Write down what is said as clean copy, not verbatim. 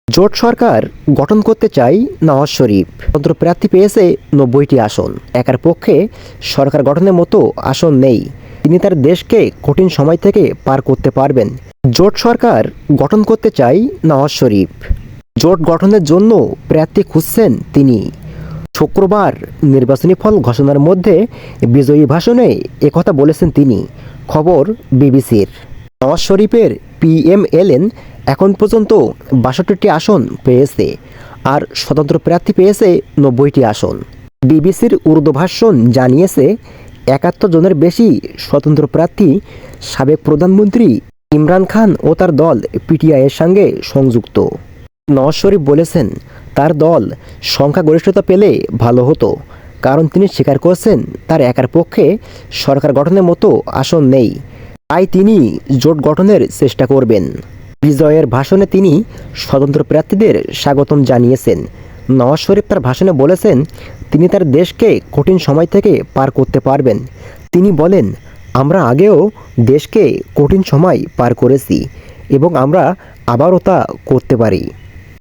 জোট সরকার গঠন করতে চায় নওয়াজ শরীফ। স্বতন্ত্র প্রার্থী পেয়েছে ৯০টি আসন। একার পক্ষে সরকার গঠনের মতো আসন নেই। তিনি তার দেশকে কঠিন সময় থেকে পার করতে পারবেন। জোট সরকার গঠন করতে চায় নওয়াজ শরীফ। জোট গঠনের জন্য প্রার্থী খুঁজছেন তিনি। শুক্রবার নির্বাচনী ফল ঘোষণার মধ্যে বিজয়ী ভাষণে একথা বলেছেন তিনি। খবর বিবিসির। নওয়াজ শরীফের পিএমএলএন এখন পর্যন্ত ৬২টি আসন পেয়েছে, আর স্বতন্ত্র প্রার্থী পেয়েছে ৯০টি আসন। বিবিসির উর্দু ভাষণ জানিয়েছে, ৭১ জনের বেশি স্বতন্ত্র প্রার্থী সাবেক প্রধানমন্ত্রী ইমরান খান ও তার দল পিটিআইয়ের সঙ্গে সংযুক্ত। নওয়াজ শরীফ বলেছেন, তার দল সংখ্যাগরিষ্ঠতা পেলে ভালো হতো, কারণ তিনি স্বীকার করছেন তার একার পক্ষে সরকার গঠনের মতো আসন নেই। তাই তিনি জোট গঠনের চেষ্টা করবেন। বিজয়ের ভাষণে তিনি স্বতন্ত্র প্রার্থীদের স্বাগতম জানিয়েছেন। নওয়াজ শরীফ তার ভাষণে বলেছেন, তিনি তার দেশকে কঠিন সময় থেকে পার করতে পারবেন। তিনি বলেন, আমরা আগেও দেশকে কঠিন সময় পার করেছি এবং আমরা আবারও তা করতে পারি।